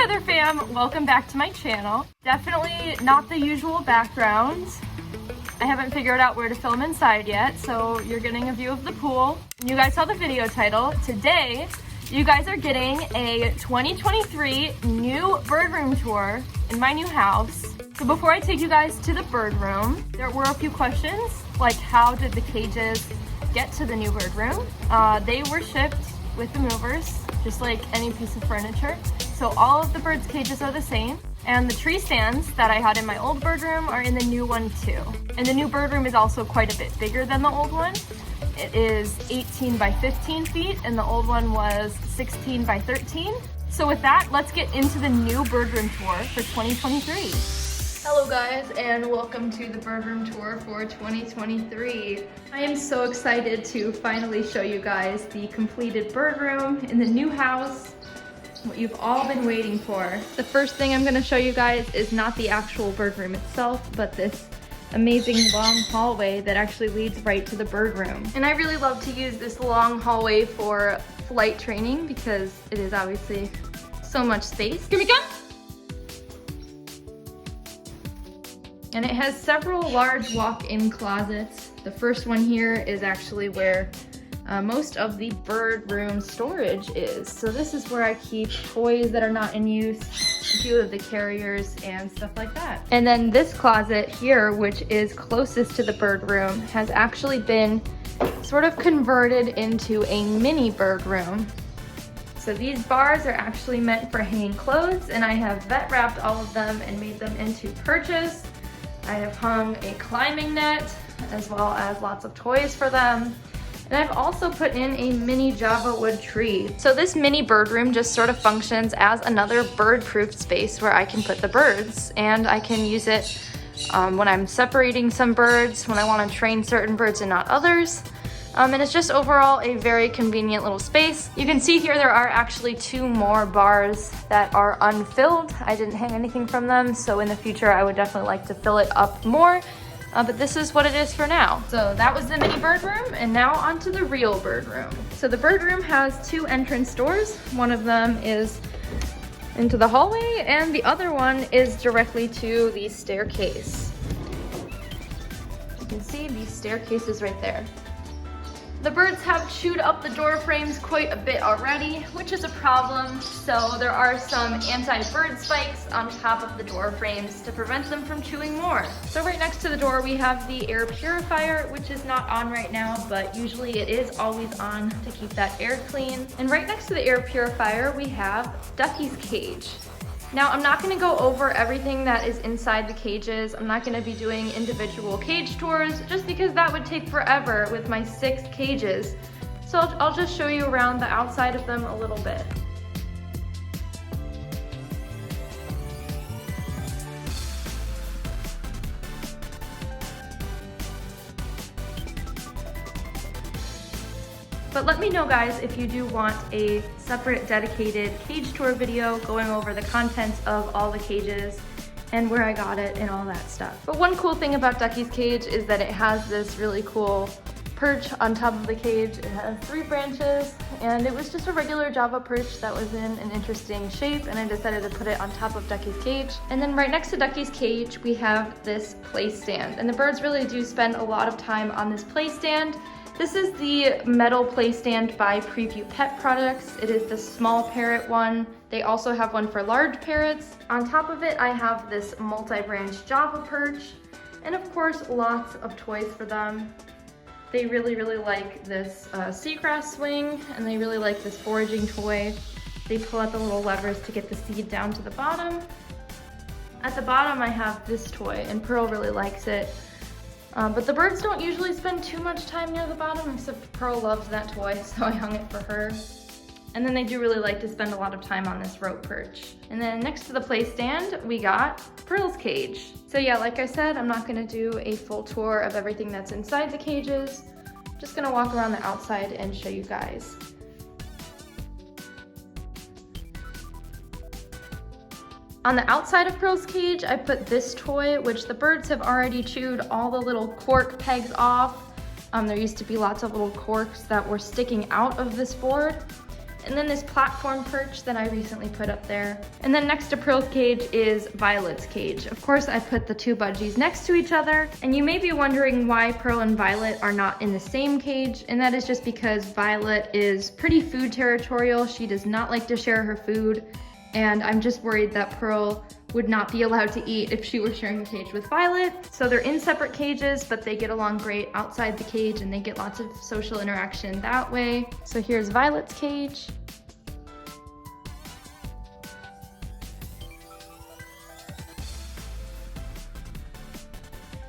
Feather fam, welcome back to my channel. Definitely not the usual background. I haven't figured out where to film inside yet, so you're getting a view of the pool. You guys saw the video title. Today, you guys are getting a 2023 new bird room tour in my new house. So before I take you guys to the bird room, there were a few questions, like how did the cages get to the new bird room? They were shipped with the movers, just like any piece of furniture. So all of the birds' cages are the same. And the tree stands that I had in my old bird room are in the new one too. And the new bird room is also quite a bit bigger than the old one. It is 18 by 15 feet and the old one was 16 by 13. So with that, let's get into the new bird room tour for 2023. Hello guys, and welcome to the bird room tour for 2023. I am so excited to finally show you guys the completed bird room in the new house, what you've all been waiting for. The first thing I'm going to show you guys is not the actual bird room itself, but this amazing long hallway that actually leads right to the bird room. And I really love to use this long hallway for flight training because it is obviously so much space. Here we go! And it has several large walk-in closets. The first one here is actually where most of the bird room storage is. So this is where I keep toys that are not in use, a few of the carriers and stuff like that. And then this closet here, which is closest to the bird room, has actually been sort of converted into a mini bird room. So these bars are actually meant for hanging clothes, and I have vet wrapped all of them and made them into perches. I have hung a climbing net as well as lots of toys for them. And I've also put in a mini Java wood tree. So this mini bird room just sort of functions as another bird-proof space where I can put the birds, and I can use it when I'm separating some birds, when I want to train certain birds and not others. And it's just overall a very convenient little space. You can see here there are actually 2 more bars that are unfilled. I didn't hang anything from them, so in the future I would definitely like to fill it up more. But this is what it is for now. So that was the mini bird room, and now onto the real bird room. So the bird room has 2 entrance doors. One of them is into the hallway, and the other one is directly to the staircase. You can see these staircases right there. The birds have chewed up the door frames quite a bit already, which is a problem. So there are some anti-bird spikes on top of the door frames to prevent them from chewing more. So right next to the door we have the air purifier, which is not on right now, but usually it is always on to keep that air clean. And right next to the air purifier we have Ducky's cage. Now, I'm not going to go over everything that is inside the cages. I'm not going to be doing individual cage tours just because that would take forever with my 6 cages. So I'll just show you around the outside of them a little bit. But let me know guys if you do want a separate dedicated cage tour video going over the contents of all the cages and where I got it and all that stuff. But one cool thing about Ducky's cage is that it has this really cool perch on top of the cage. It has 3 branches, and it was just a regular Java perch that was in an interesting shape, and I decided to put it on top of Ducky's cage. And then right next to Ducky's cage we have this Playstand, and the birds really do spend a lot of time on this Playstand. This is the metal Playstand by Preview Pet Products. It is the small parrot one. They also have one for large parrots. On top of it, I have this multi-branch Java perch, and of course, lots of toys for them. They really like this seagrass swing, and they really like this foraging toy. They pull out the little levers to get the seed down to the bottom. At the bottom, I have this toy, and Pearl really likes it. But the birds don't usually spend too much time near the bottom, except Pearl loves that toy, so I hung it for her. And then they do really like to spend a lot of time on this rope perch. And then next to the Playstand, we got Pearl's cage. So yeah, like I said, I'm not gonna do a full tour of everything that's inside the cages. I'm just gonna walk around the outside and show you guys. On the outside of Pearl's cage, I put this toy, which the birds have already chewed all the little cork pegs off. There used to be lots of little corks that were sticking out of this board. And then this platform perch that I recently put up there. And then next to Pearl's cage is Violet's cage. Of course, I put the two budgies next to each other. And you may be wondering why Pearl and Violet are not in the same cage. And that is just because Violet is pretty food territorial. She does not like to share her food. And I'm just worried that Pearl would not be allowed to eat if she were sharing a cage with Violet. So they're in separate cages, but they get along great outside the cage and they get lots of social interaction that way. So here's Violet's cage.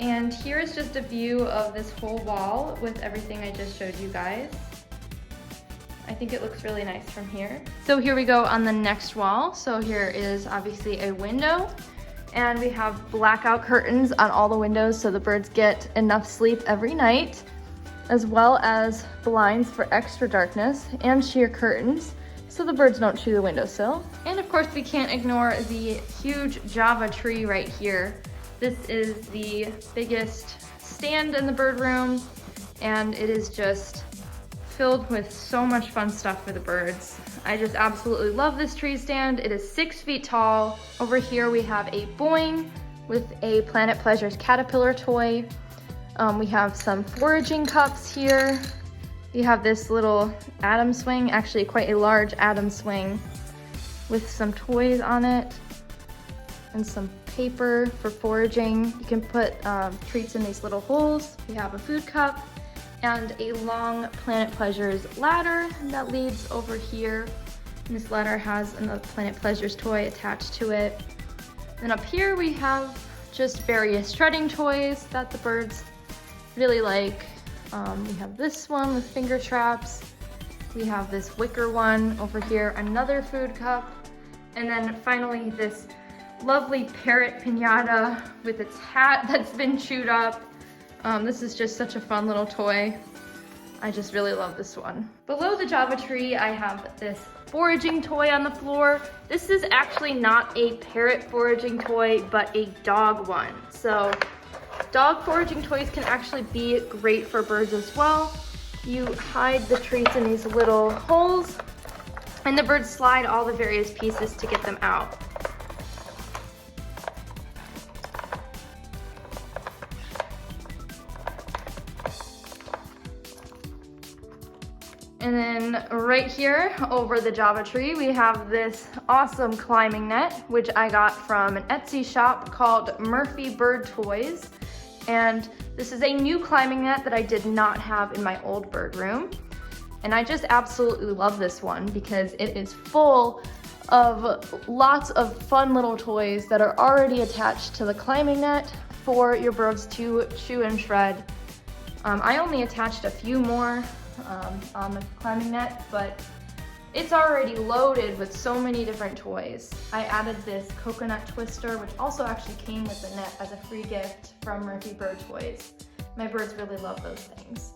And here is just a view of this whole wall with everything I just showed you guys. I think it looks really nice from here. So here we go on the next wall. So here is obviously a window, and we have blackout curtains on all the windows so the birds get enough sleep every night, as well as blinds for extra darkness and sheer curtains so the birds don't chew the windowsill. And of course we can't ignore the huge Java tree right here. This is the biggest stand in the bird room, and it is just filled with so much fun stuff for the birds. I just absolutely love this tree stand. It is 6 feet tall. Over here we have a Boing with a Planet Pleasures caterpillar toy. We have some foraging cups here. We have this little Atom swing, actually quite a large Atom swing with some toys on it and some paper for foraging. You can put treats in these little holes. We have a food cup and a long Planet Pleasures ladder that leads over here. And this ladder has another Planet Pleasures toy attached to it. And up here we have just various treading toys that the birds really like. We have this one with finger traps. We have this wicker one over here, another food cup. And then finally this lovely parrot piñata with its hat that's been chewed up. This is just such a fun little toy. I just really love this one. Below the Java tree, I have this foraging toy on the floor. This is actually not a parrot foraging toy, but a dog one. So dog foraging toys can actually be great for birds as well. You hide the treats in these little holes, and the birds slide all the various pieces to get them out. And then right here over the Java tree, we have this awesome climbing net, which I got from an Etsy shop called Murphy Bird Toys. And this is a new climbing net that I did not have in my old bird room. And I just absolutely love this one because it is full of lots of fun little toys that are already attached to the climbing net for your birds to chew and shred. I only attached a few more on the climbing net, but it's already loaded with so many different toys. I added this coconut twister, which also actually came with the net as a free gift from Murphy Bird Toys. My birds really love those things.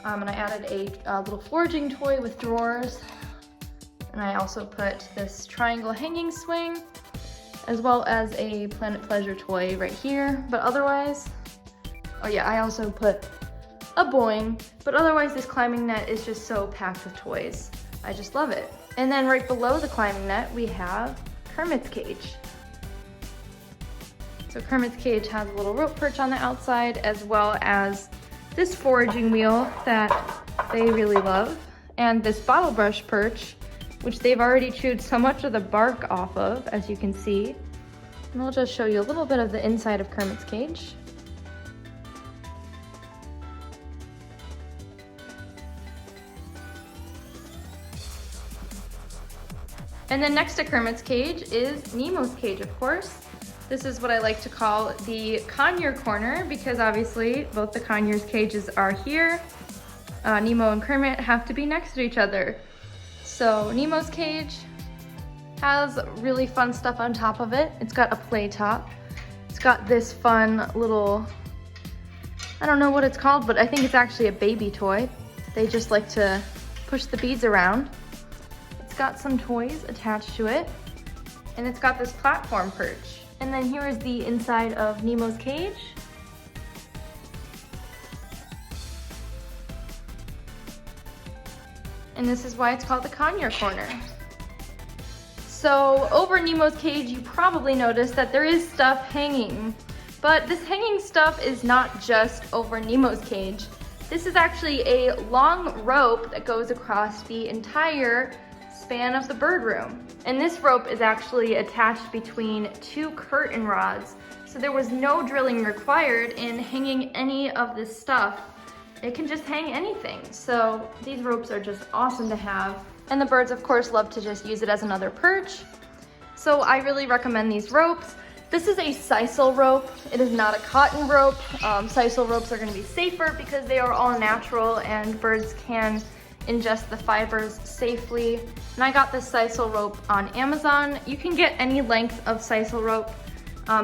And I added a little foraging toy with drawers. And I also put this triangle hanging swing, as well as a Planet Pleasure toy right here. But otherwise, oh yeah, I also put a Boing, but otherwise this climbing net is just so packed with toys. I just love it. And then right below the climbing net, we have Kermit's cage. So Kermit's cage has a little rope perch on the outside, as well as this foraging wheel that they really love, and this bottle brush perch, which they've already chewed so much of the bark off of, as you can see. And I'll just show you a little bit of the inside of Kermit's cage. And then next to Kermit's cage is Nemo's cage, of course. This is what I like to call the conure corner, because obviously both the conure's cages are here. Nemo and Kermit have to be next to each other. So Nemo's cage has really fun stuff on top of it. It's got a play top. It's got this fun little, I don't know what it's called, but I think it's actually a baby toy. They just like to push the beads around. It's got some toys attached to it, and it's got this platform perch. And then here is the inside of Nemo's cage. And this is why it's called the conure corner. So over Nemo's cage, you probably noticed that there is stuff hanging. But this hanging stuff is not just over Nemo's cage. This is actually a long rope that goes across the entire span of the bird room. And this rope is actually attached between two curtain rods. So there was no drilling required in hanging any of this stuff. It can just hang anything. So these ropes are just awesome to have. And the birds, of course, love to just use it as another perch. So I really recommend these ropes. This is a sisal rope. It is not a cotton rope. Sisal ropes are gonna be safer because they are all natural and birds can ingest the fibers safely. And I got this sisal rope on Amazon. You can get any length of sisal rope.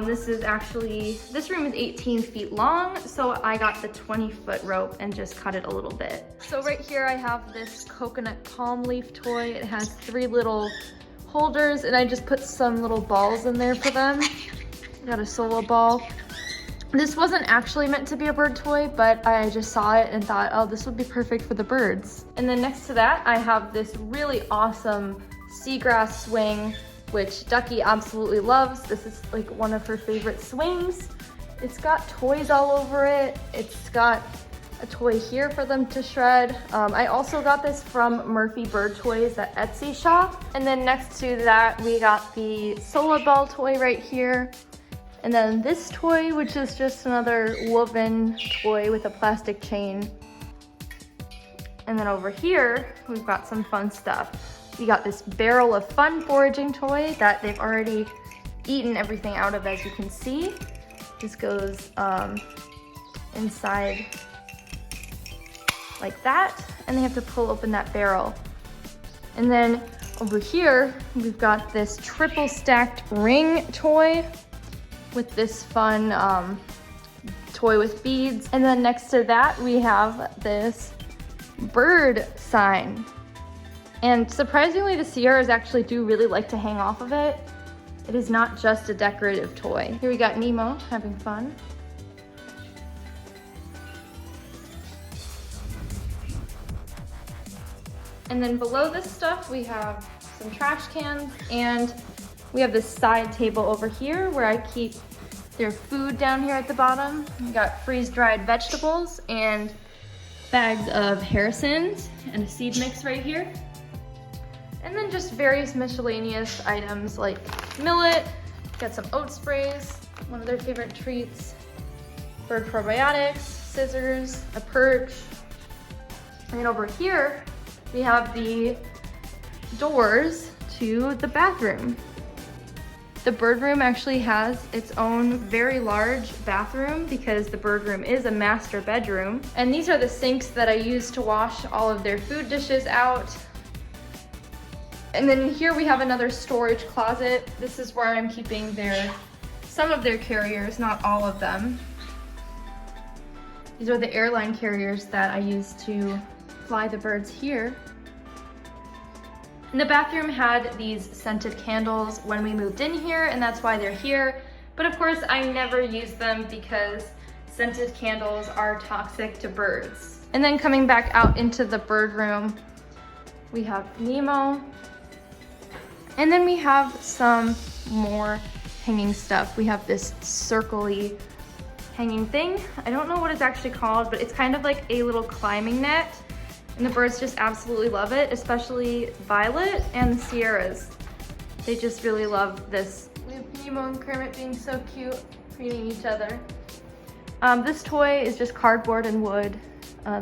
This room is 18 feet long, so I got the 20-foot rope and just cut it a little bit. So right here I have this coconut palm leaf toy. It has 3 little holders and I just put some little balls in there for them. Got a solo ball. This wasn't actually meant to be a bird toy, but I just saw it and thought, oh, this would be perfect for the birds. And then next to that, I have this really awesome seagrass swing, which Ducky absolutely loves. This is like one of her favorite swings. It's got toys all over it. It's got a toy here for them to shred. I also got this from Murphy Bird Toys, that Etsy shop. And then next to that, we got the Solar Ball toy right here. And then this toy, which is just another woven toy with a plastic chain. And then over here, we've got some fun stuff. We got this Barrel of Fun foraging toy that they've already eaten everything out of, as you can see. This goes inside like that, and they have to pull open that barrel. And then over here, we've got this triple stacked ring toy with this fun toy with beads. And then next to that, we have this bird sign. And surprisingly, the Sierras actually do really like to hang off of it. It is not just a decorative toy. Here we got Nemo having fun. And then below this stuff, we have some trash cans, and we have this side table over here where I keep their food down here at the bottom. We got freeze-dried vegetables and bags of Harrison's and a seed mix right here. And then just various miscellaneous items like millet, got some oat sprays, one of their favorite treats, bird probiotics, scissors, a perch. And then over here, we have the doors to the bathroom. The bird room actually has its own very large bathroom because the bird room is a master bedroom. And these are the sinks that I use to wash all of their food dishes out. And then here we have another storage closet. This is where I'm keeping some of their carriers, not all of them. These are the airline carriers that I use to fly the birds here. And the bathroom had these scented candles when we moved in here, and that's why they're here. But of course, I never use them because scented candles are toxic to birds. And then coming back out into the bird room, we have Nemo. And then we have some more hanging stuff. We have this circle-y hanging thing. I don't know what it's actually called, but it's kind of like a little climbing net. And the birds just absolutely love it, especially Violet and the Sierras. They just really love this. We have Nemo and Kermit being so cute, feeding each other. This toy is just cardboard and wood.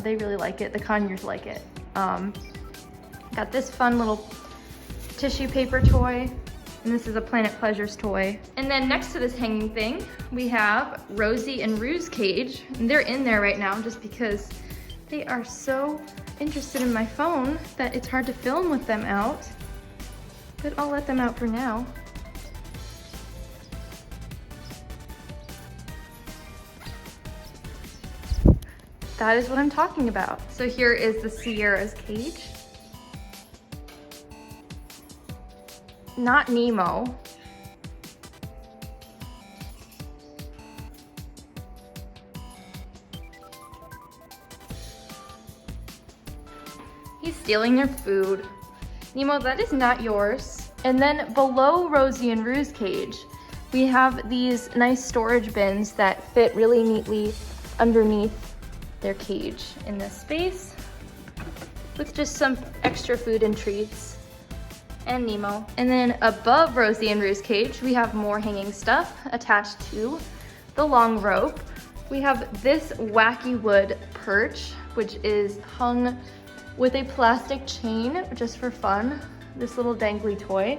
They really like it. The conures like it. Got this fun little tissue paper toy, and this is a Planet Pleasures toy. And then next to this hanging thing, we have Rosie and Rue's cage. And they're in there right now just because they are so interested in my phone that it's hard to film with them out. But I'll let them out for now. That is what I'm talking about. So here is the Sierra's cage. Not Nemo. He's stealing their food. Nemo, that is not yours. And then below Rosie and Rue's cage, we have these nice storage bins that fit really neatly underneath their cage in this space with just some extra food and treats. And Nemo. And then above Rosie and Rue's cage, we have more hanging stuff attached to the long rope. We have this wacky wood perch, which is hung with a plastic chain just for fun, this little dangly toy.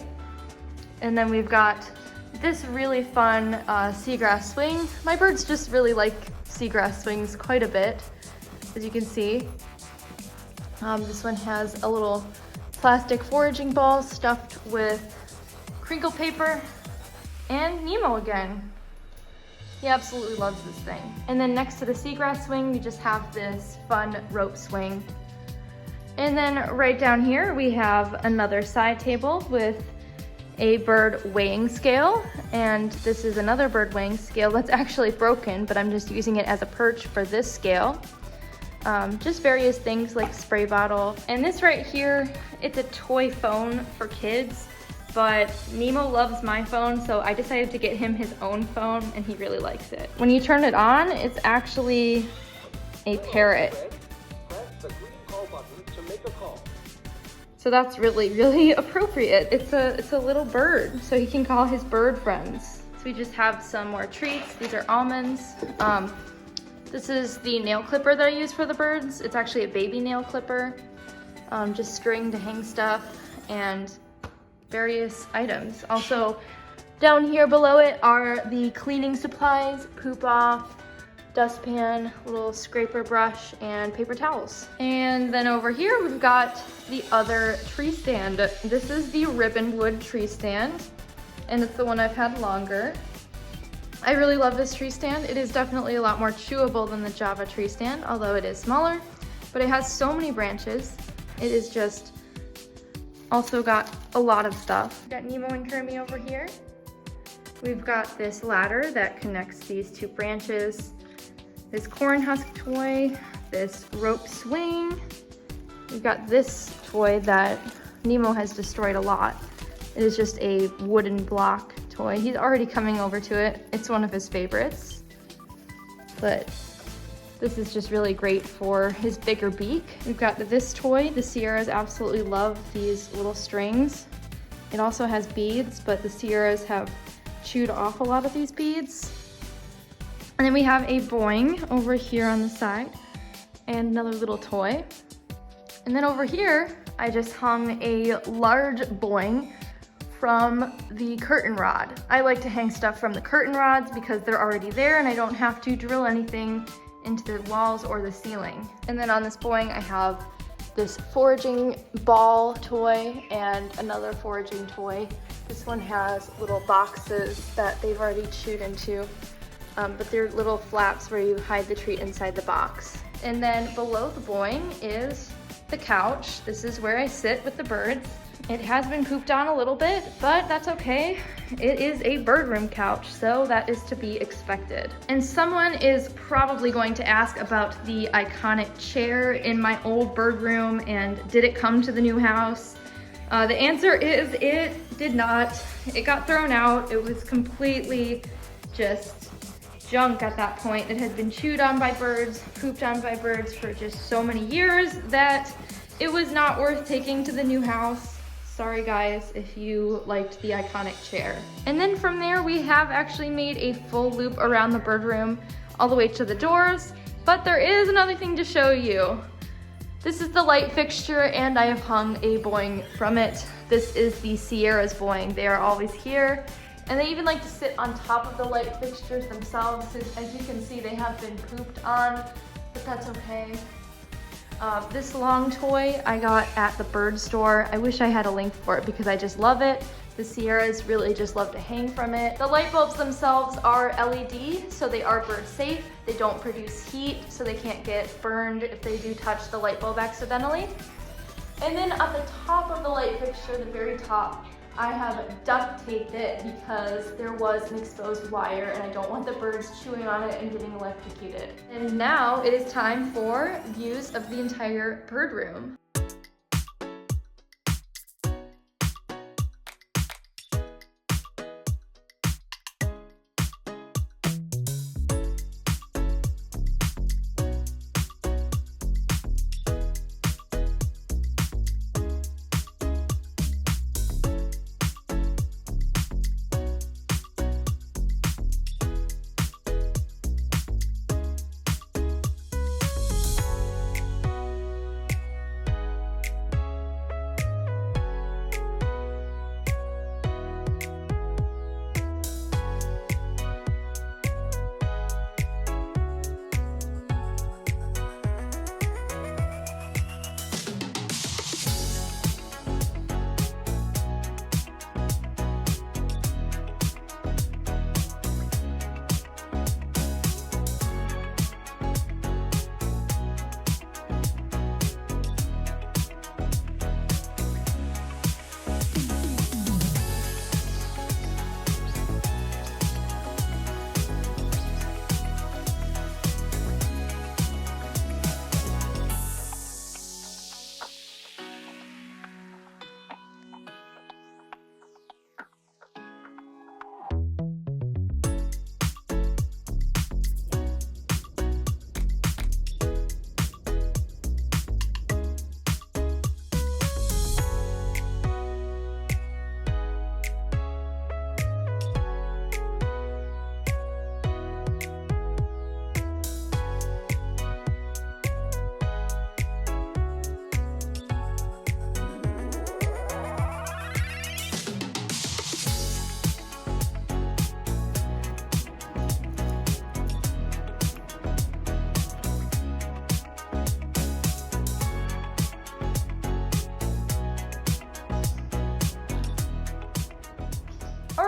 And then we've got this really fun seagrass swing. My birds just really like seagrass swings quite a bit, as you can see. This one has a little plastic foraging ball stuffed with crinkle paper, and Nemo again. He absolutely loves this thing. And then next to the seagrass swing, we just have this fun rope swing. And then right down here, we have another side table with a bird weighing scale. And this is another bird weighing scale that's actually broken, but I'm just using it as a perch for this scale. Just various things like spray bottle. And this right here, it's a toy phone for kids, but Nemo loves my phone, so I decided to get him his own phone, and he really likes it. When you turn it on, it's actually a parrot. Press the green call button to make a call. So that's really, really appropriate. It's a little bird, so he can call his bird friends. So we just have some more treats. These are almonds. This is the nail clipper that I use for the birds. It's actually a baby nail clipper. Just string to hang stuff and various items. Also, down here below it are the cleaning supplies, poop off, dustpan, little scraper brush, and paper towels. And then over here, we've got the other tree stand. This is the ribbon wood tree stand, and it's the one I've had longer. I really love this tree stand. It is definitely a lot more chewable than the Java tree stand, although it is smaller, but it has so many branches. It is just also got a lot of stuff. We've got Nemo and Kermit over here. We've got this ladder that connects these two branches, this corn husk toy, this rope swing. We've got this toy that Nemo has destroyed a lot. It is just a wooden block toy. He's already coming over to it. It's one of his favorites. But this is just really great for his bigger beak. We've got this toy. The Sierras absolutely love these little strings. It also has beads, but the Sierras have chewed off a lot of these beads. And then we have a Boing over here on the side and another little toy. And then over here, I just hung a large Boing from the curtain rod. I like to hang stuff from the curtain rods because they're already there and I don't have to drill anything into the walls or the ceiling. And then on this Boing, I have this foraging ball toy and another foraging toy. This one has little boxes that they've already chewed into, but they're little flaps where you hide the treat inside the box. And then below the Boing is the couch. This is where I sit with the birds. It has been pooped on a little bit, but that's okay. It is a bird room couch, so that is to be expected. And someone is probably going to ask about the iconic chair in my old bird room and did it come to the new house? The answer is it did not. It got thrown out. It was completely just junk at that point. It had been chewed on by birds, pooped on by birds for just so many years that it was not worth taking to the new house. Sorry guys if you liked the iconic chair. And then from there we have actually made a full loop around the bird room all the way to the doors, but there is another thing to show you. This is the light fixture and I have hung a Boing from it. This is the Sierra's Boing. They are always here and they even like to sit on top of the light fixtures themselves. As you can see, they have been pooped on, but that's okay. This long toy I got at the bird store. I wish I had a link for it because I just love it. The Sierras really just love to hang from it. The light bulbs themselves are LED, so they are bird safe. They don't produce heat, so they can't get burned if they do touch the light bulb accidentally. And then at the top of the light fixture, the very top, I have duct taped it because there was an exposed wire and I don't want the birds chewing on it and getting electrocuted. And now it is time for views of the entire bird room.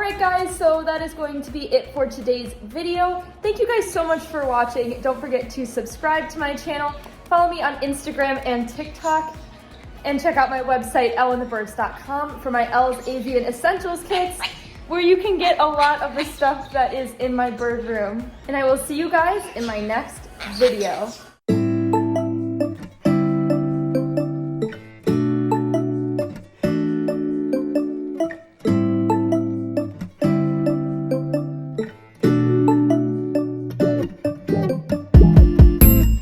Alright guys, so that is going to be it for today's video. Thank you guys so much for watching. Don't forget to subscribe to my channel, follow me on Instagram and TikTok, and check out my website, elleandthebirds.com, for my Elle's Avian Essentials kits, where you can get a lot of the stuff that is in my bird room. And I will see you guys in my next video.